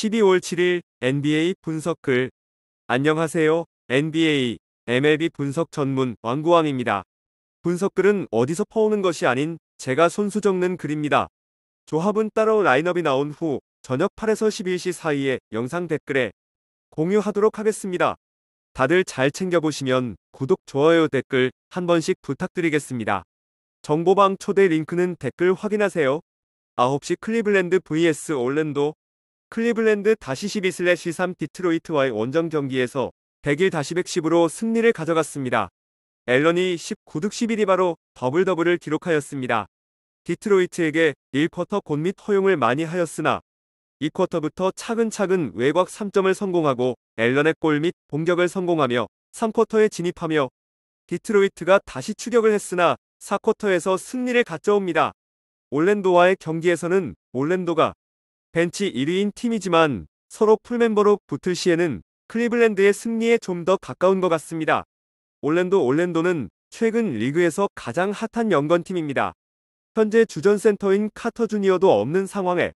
12월 7일 NBA 분석글. 안녕하세요. NBA, MLB 분석 전문 왕구왕입니다. 분석글은 어디서 퍼오는 것이 아닌 제가 손수 적는 글입니다. 조합은 따로 라인업이 나온 후 저녁 8에서 11시 사이에 영상 댓글에 공유하도록 하겠습니다. 다들 잘 챙겨보시면 구독, 좋아요, 댓글 한 번씩 부탁드리겠습니다. 정보방 초대 링크는 댓글 확인하세요. 9시 클리블랜드 vs 올랜도. 클리블랜드 12-13 디트로이트와의 원정 경기에서 101-110으로 승리를 가져갔습니다. 앨런이 19득 11리바로 더블더블을 기록하였습니다. 디트로이트에게 1쿼터 곧 및 허용을 많이 하였으나 2쿼터부터 차근차근 외곽 3점을 성공하고 앨런의 골 및 공격을 성공하며 3쿼터에 진입하며 디트로이트가 다시 추격을 했으나 4쿼터에서 승리를 가져옵니다. 올랜도와의 경기에서는 올랜도가 벤치 1위인 팀이지만 서로 풀멤버로 붙을 시에는 클리블랜드의 승리에 좀 더 가까운 것 같습니다. 올랜도는 최근 리그에서 가장 핫한 연건팀입니다. 현재 주전 센터인 카터 주니어도 없는 상황에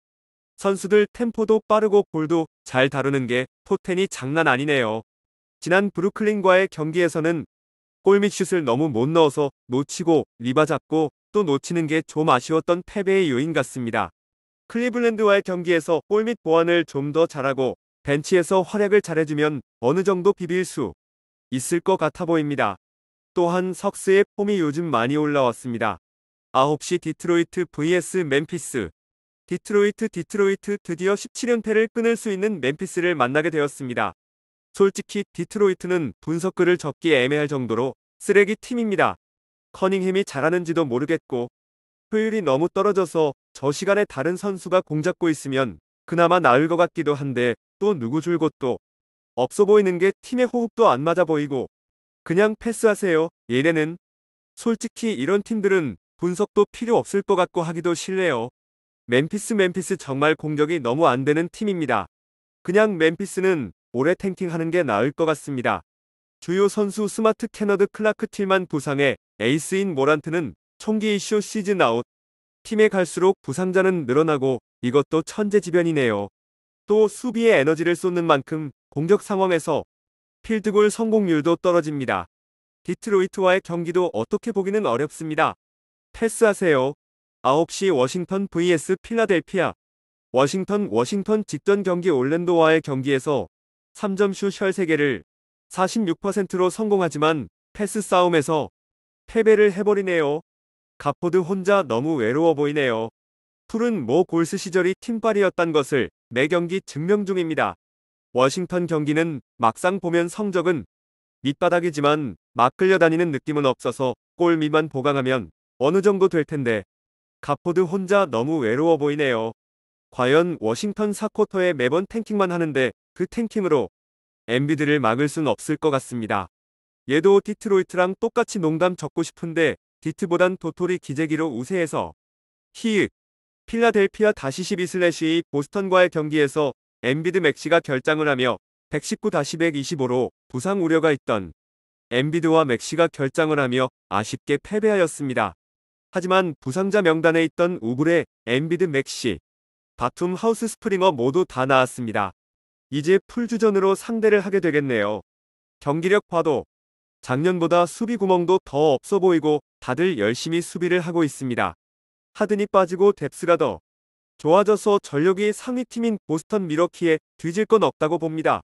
선수들 템포도 빠르고 볼도 잘 다루는 게 포텐이 장난 아니네요. 지난 브루클린과의 경기에서는 골 및 슛을 너무 못 넣어서 놓치고 리바 잡고 또 놓치는 게 좀 아쉬웠던 패배의 요인 같습니다. 클리블랜드와의 경기에서 골 및 보완을 좀 더 잘하고 벤치에서 활약을 잘해주면 어느 정도 비빌 수 있을 것 같아 보입니다. 또한 석스의 폼이 요즘 많이 올라왔습니다. 9시 디트로이트 vs 멤피스. 디트로이트 드디어 17연패를 끊을 수 있는 멤피스를 만나게 되었습니다. 솔직히 디트로이트는 분석글을 적기 애매할 정도로 쓰레기 팀입니다. 커닝햄이 잘하는지도 모르겠고 효율이 너무 떨어져서 저 시간에 다른 선수가 공잡고 있으면 그나마 나을 것 같기도 한데 또 누구 줄 곳도 없어 보이는 게 팀의 호흡도 안 맞아 보이고 그냥 패스하세요. 얘네는 솔직히 이런 팀들은 분석도 필요 없을 것 같고 하기도 싫네요. 멤피스 정말 공격이 너무 안 되는 팀입니다. 그냥 멤피스는 올해 탱킹하는 게 나을 것 같습니다. 주요 선수 스마트, 케너드, 클라크, 틸만 부상에 에이스인 모란트는 총기 이슈 시즌 아웃. 팀에 갈수록 부상자는 늘어나고 이것도 천재지변이네요. 또 수비에 에너지를 쏟는 만큼 공격 상황에서 필드골 성공률도 떨어집니다. 디트로이트와의 경기도 어떻게 보기는 어렵습니다. 패스하세요. 9시 워싱턴 vs 필라델피아. 워싱턴 직전 경기 올랜도와의 경기에서 3점 슛 13개를 46%로 성공하지만 패스 싸움에서 패배를 해버리네요. 가포드 혼자 너무 외로워 보이네요. 풀은 모 골스 시절이 팀빨이었단 것을 매경기 증명 중입니다. 워싱턴 경기는 막상 보면 성적은 밑바닥이지만 막 끌려다니는 느낌은 없어서 골 밑만 보강하면 어느 정도 될 텐데 가포드 혼자 너무 외로워 보이네요. 과연 워싱턴 4쿼터에 매번 탱킹만 하는데 그 탱킹으로 엠비드를 막을 순 없을 것 같습니다. 얘도 디트로이트랑 똑같이 농담 적고 싶은데 디트보단 도토리 기재기로 우세해서 히읗. 필라델피아 12-12 보스턴과의 경기에서 엠비드 맥시가 결장을 하며 119-125로 부상 우려가 있던 엠비드와 맥시가 결장을 하며 아쉽게 패배하였습니다. 하지만 부상자 명단에 있던 우블의 엠비드, 맥시, 바툼, 하우스 스프링어 모두 다 나왔습니다. 이제 풀주전으로 상대를 하게 되겠네요. 경기력 봐도 작년보다 수비 구멍도 더 없어 보이고 다들 열심히 수비를 하고 있습니다. 하든이 빠지고 뎁스가 더 좋아져서 전력이 상위팀인 보스턴 미러키에 뒤질 건 없다고 봅니다.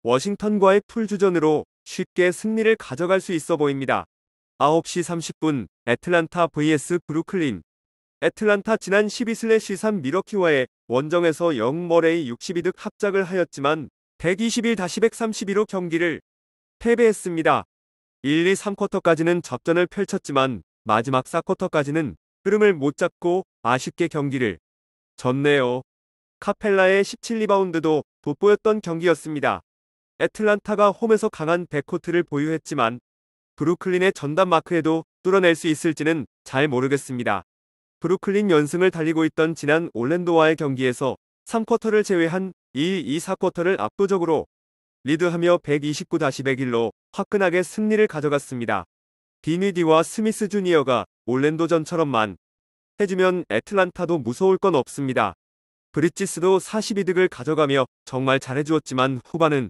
워싱턴과의 풀주전으로 쉽게 승리를 가져갈 수 있어 보입니다. 9시 30분 애틀란타 vs 브루클린. 애틀란타 지난 12-3 미러키와의 원정에서 영 머레이 62득 합작을 하였지만 121-132로 경기를 패배했습니다. 1, 2, 3쿼터까지는 접전을 펼쳤지만 마지막 4쿼터까지는 흐름을 못 잡고 아쉽게 경기를 졌네요. 카펠라의 17리바운드도 돋보였던 경기였습니다. 애틀란타가 홈에서 강한 백코트를 보유했지만 브루클린의 전담 마크에도 뚫어낼 수 있을지는 잘 모르겠습니다. 브루클린 연승을 달리고 있던 지난 올랜도와의 경기에서 3쿼터를 제외한 1, 2, 4쿼터를 압도적으로 리드하며 129-101로 화끈하게 승리를 가져갔습니다. 디니디와 스미스 주니어가 올랜도전처럼만 해주면 애틀란타도 무서울 건 없습니다. 브릿지스도 42득을 가져가며 정말 잘해주었지만 후반은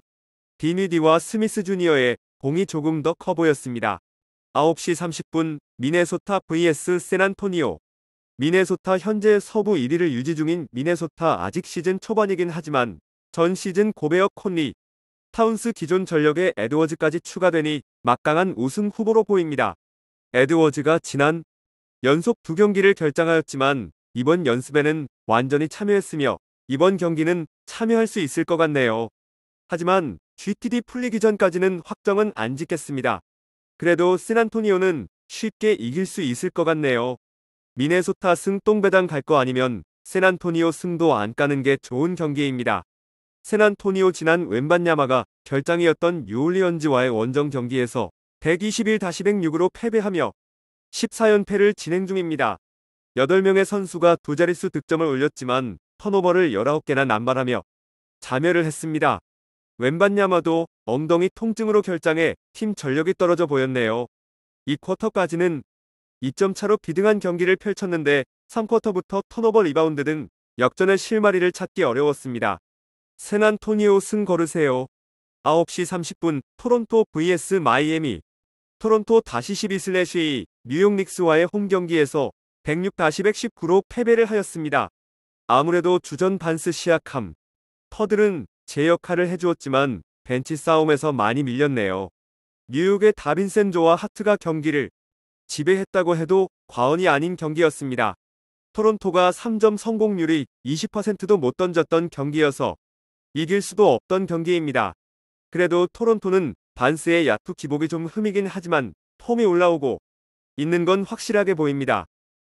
디니디와 스미스 주니어의 공이 조금 더 커 보였습니다. 9시 30분 미네소타 vs 샌안토니오. 미네소타 현재 서부 1위를 유지 중인 미네소타 아직 시즌 초반이긴 하지만 전 시즌 고베어 콘리, 타운스 기존 전력에 에드워즈까지 추가되니 막강한 우승 후보로 보입니다. 에드워즈가 지난 연속 2경기를 결장하였지만 이번 연습에는 완전히 참여했으며 이번 경기는 참여할 수 있을 것 같네요. 하지만 GTD 풀리기 전까지는 확정은 안 짓겠습니다. 그래도 샌안토니오는 쉽게 이길 수 있을 것 같네요. 미네소타 승 똥배당 갈 거 아니면 샌안토니오 승도 안 까는 게 좋은 경기입니다. 샌안토니오 지난 웬반야마가 결장이었던 뉴올리언즈와의 원정 경기에서 121-106으로 패배하며 14연패를 진행 중입니다. 8명의 선수가 두 자릿수 득점을 올렸지만 턴오버를 19개나 남발하며 자멸을 했습니다. 웬반야마도 엉덩이 통증으로 결장해 팀 전력이 떨어져 보였네요. 이 쿼터까지는 2점 차로 비등한 경기를 펼쳤는데 3쿼터부터 턴오버 리바운드 등 역전의 실마리를 찾기 어려웠습니다. 샌안토니오 승 걸으세요. 9시 30분 토론토 vs 마이애미. 토론토 12/2 뉴욕 닉스와의 홈 경기에서 106-119로 패배를 하였습니다. 아무래도 주전 반스 시아캄, 터들은 제 역할을 해주었지만 벤치 싸움에서 많이 밀렸네요. 뉴욕의 다빈센 조와 하트가 경기를 지배했다고 해도 과언이 아닌 경기였습니다. 토론토가 3점 성공률이 20%도 못 던졌던 경기여서 이길 수도 없던 경기입니다. 그래도 토론토는 반스의 야투 기복이 좀 흠이긴 하지만 폼이 올라오고 있는 건 확실하게 보입니다.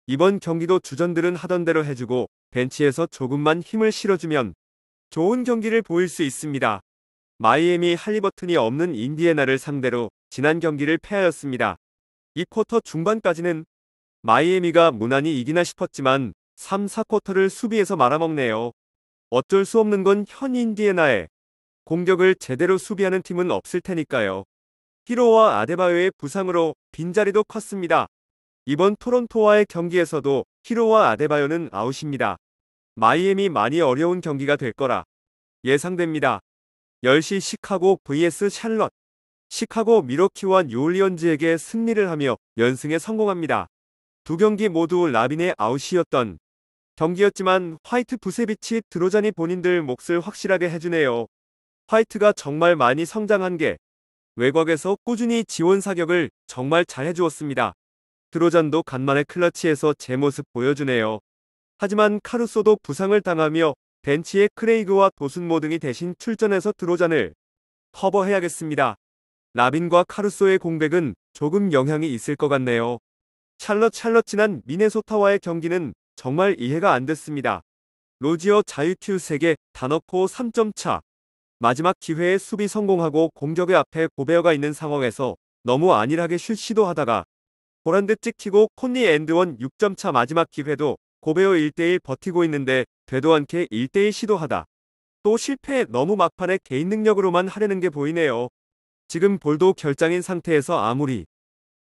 이번 경기도 주전들은 하던 대로 해주고 벤치에서 조금만 힘을 실어주면 좋은 경기를 보일 수 있습니다. 마이애미 할리버튼이 없는 인디애나를 상대로 지난 경기를 패하였습니다. 이 쿼터 중반까지는 마이애미가 무난히 이기나 싶었지만 3, 4쿼터를 수비에서 말아먹네요. 어쩔 수 없는 건 현 인디애나에 공격을 제대로 수비하는 팀은 없을 테니까요. 히로와 아데바요의 부상으로 빈자리도 컸습니다. 이번 토론토와의 경기에서도 히로와 아데바요는 아웃입니다. 마이애미 많이 어려운 경기가 될 거라 예상됩니다. 10시 시카고 vs 샬럿. 시카고 미러키와 뉴올리언즈에게 승리를 하며 연승에 성공합니다. 두 경기 모두 라빈의 아웃이었던 경기였지만 화이트, 부세비치, 드로잔이 본인들 몫을 확실하게 해주네요. 화이트가 정말 많이 성장한 게 외곽에서 꾸준히 지원 사격을 정말 잘 해주었습니다. 드로잔도 간만에 클러치에서 제 모습 보여주네요. 하지만 카루소도 부상을 당하며 벤치에 크레이그와 도순모 등이 대신 출전해서 드로잔을 커버해야겠습니다. 라빈과 카루소의 공백은 조금 영향이 있을 것 같네요. 샬럿 지난 미네소타와의 경기는 정말 이해가 안 됐습니다. 로지어 자유투 3개 다 넣고 3점 차. 마지막 기회에 수비 성공하고 공격의 앞에 고베어가 있는 상황에서 너무 안일하게 슛 시도하다가 보란드 찍히고 콘리 앤드원 6점 차. 마지막 기회도 고베어 1대1 버티고 있는데 되도 않게 1대1 시도하다 또 실패. 너무 막판에 개인 능력으로만 하려는 게 보이네요. 지금 볼도 결장인 상태에서 아무리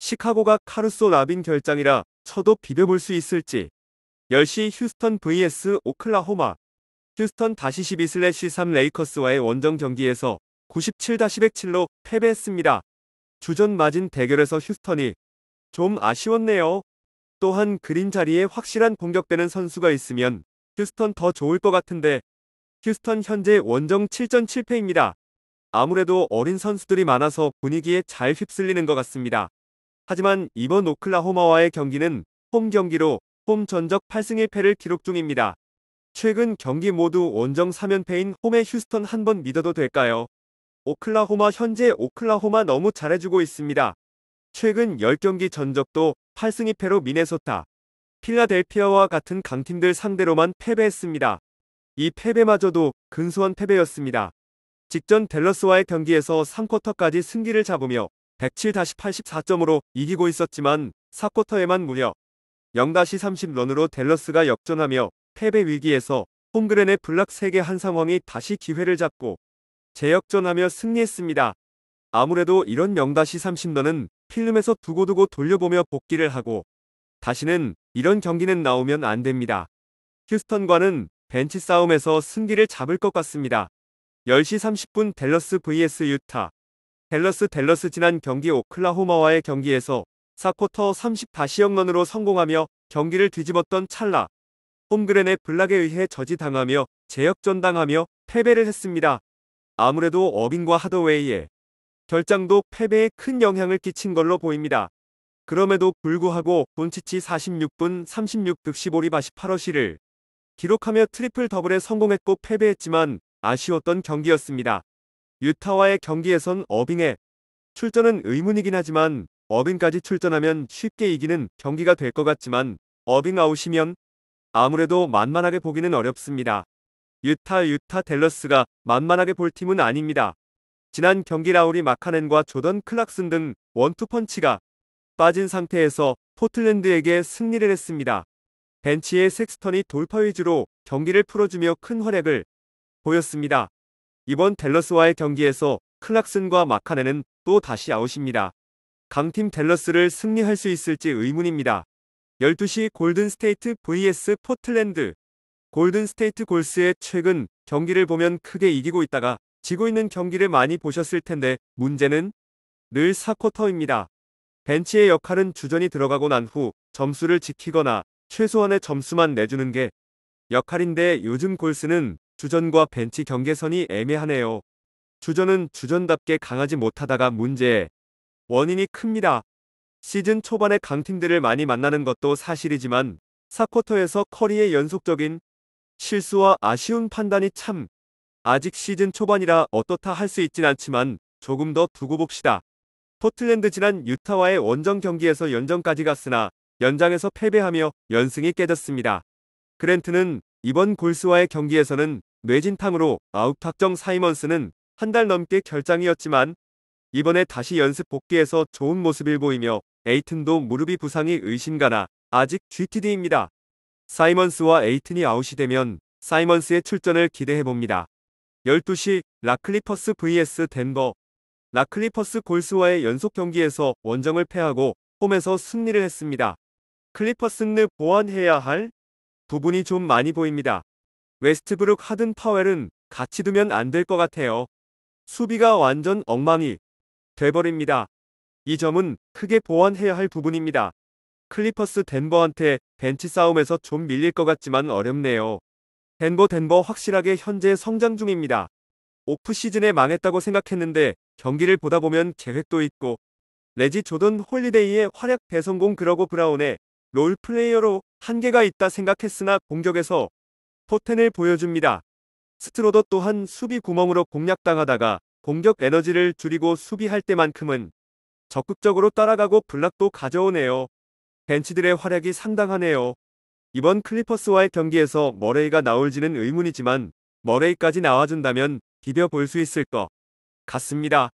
시카고가 카루소 라빈 결장이라 쳐도 비벼볼 수 있을지. 10시 휴스턴 vs 오클라호마. 휴스턴 12/3 레이커스와의 원정 경기에서 97-107로 패배했습니다. 주전 마진 대결에서 휴스턴이 좀 아쉬웠네요. 또한 그린 자리에 확실한 공격되는 선수가 있으면 휴스턴 더 좋을 것 같은데 휴스턴 현재 원정 7전 7패입니다. 아무래도 어린 선수들이 많아서 분위기에 잘 휩쓸리는 것 같습니다. 하지만 이번 오클라호마와의 경기는 홈 경기로 홈 전적 8승 1패를 기록 중입니다. 최근 경기 모두 원정 3연패인 홈의 휴스턴 한번 믿어도 될까요? 오클라호마 현재 오클라호마 너무 잘해주고 있습니다. 최근 10경기 전적도 8승 2패로 미네소타, 필라델피아와 같은 강팀들 상대로만 패배했습니다. 이 패배마저도 근소한 패배였습니다. 직전 댈러스와의 경기에서 3쿼터까지 승기를 잡으며 107-84점으로 이기고 있었지만 4쿼터에만 무려 0-30런으로 댈러스가 역전하며 패배 위기에서 홈그랜의 블락 3개 한 상황이 다시 기회를 잡고 재역전하며 승리했습니다. 아무래도 이런 0-30런은 필름에서 두고두고 돌려보며 복기를 하고 다시는 이런 경기는 나오면 안 됩니다. 휴스턴과는 벤치 싸움에서 승기를 잡을 것 같습니다. 10시 30분 댈러스 vs 유타. 댈러스 지난 경기 오클라호마와의 경기에서 4쿼터 30-0런으로 성공하며 경기를 뒤집었던 찰나 홈그랜의 블락에 의해 저지당하며 재역전당하며 패배를 했습니다. 아무래도 어빙과 하더웨이의 결장도 패배에 큰 영향을 끼친 걸로 보입니다. 그럼에도 불구하고 돈치치 46분 36득 15리바시 8어시를 기록하며 트리플 더블에 성공했고 패배했지만 아쉬웠던 경기였습니다. 유타와의 경기에선 어빙의 출전은 의문이긴 하지만 어빙까지 출전하면 쉽게 이기는 경기가 될 것 같지만 어빙 아웃이면 아무래도 만만하게 보기는 어렵습니다. 유타 댈러스가 만만하게 볼 팀은 아닙니다. 지난 경기 라우리 마카넨과 조던 클락슨 등 원투펀치가 빠진 상태에서 포틀랜드에게 승리를 했습니다. 벤치의 섹스턴이 돌파 위주로 경기를 풀어주며 큰 활약을 보였습니다. 이번 댈러스와의 경기에서 클락슨과 마카넨은 또 다시 아웃입니다. 강팀 댈러스를 승리할 수 있을지 의문입니다. 12시 골든스테이트 vs 포틀랜드. 골든스테이트 골스의 최근 경기를 보면 크게 이기고 있다가 지고 있는 경기를 많이 보셨을 텐데 문제는 늘 4쿼터입니다. 벤치의 역할은 주전이 들어가고 난 후 점수를 지키거나 최소한의 점수만 내주는 게 역할인데 요즘 골스는 주전과 벤치 경계선이 애매하네요. 주전은 주전답게 강하지 못하다가 문제의 원인이 큽니다. 시즌 초반에 강팀들을 많이 만나는 것도 사실이지만 4쿼터에서 커리의 연속적인 실수와 아쉬운 판단이 참 아직 시즌 초반이라 어떻다 할 수 있진 않지만 조금 더 두고 봅시다. 포틀랜드 지난 유타와의 원정 경기에서 연정까지 갔으나 연장에서 패배하며 연승이 깨졌습니다. 그랜트는 이번 골스와의 경기에서는 뇌진탕으로 아웃 확정. 사이먼스는 한 달 넘게 결장이었지만 이번에 다시 연습 복귀해서 좋은 모습을 보이며 에이튼도 무릎이 부상이 의심가나 아직 GTD입니다. 사이먼스와 에이튼이 아웃이 되면 사이먼스의 출전을 기대해봅니다. 12시 락클리퍼스 vs 덴버. 락클리퍼스 골스와의 연속 경기에서 원정을 패하고 홈에서 승리를 했습니다. 클리퍼스는 보완해야 할 부분이 좀 많이 보입니다. 웨스트브룩 하든 파웰은 같이 두면 안 될 것 같아요. 수비가 완전 엉망이 돼버립니다. 이 점은 크게 보완해야 할 부분입니다. 클리퍼스 덴버한테 벤치 싸움에서 좀 밀릴 것 같지만 어렵네요. 덴버 확실하게 현재 성장 중입니다. 오프 시즌에 망했다고 생각했는데 경기를 보다 보면 계획도 있고 레지 조던 홀리데이의 활약 대성공 그러고 브라운의 롤플레이어로 한계가 있다 생각했으나 공격에서 포텐을 보여줍니다. 스트로더 또한 수비 구멍으로 공략당하다가 공격 에너지를 줄이고 수비할 때만큼은 적극적으로 따라가고 블락도 가져오네요. 벤치들의 활약이 상당하네요. 이번 클리퍼스와의 경기에서 머레이가 나올지는 의문이지만 머레이까지 나와준다면 비벼볼 수 있을 것 같습니다.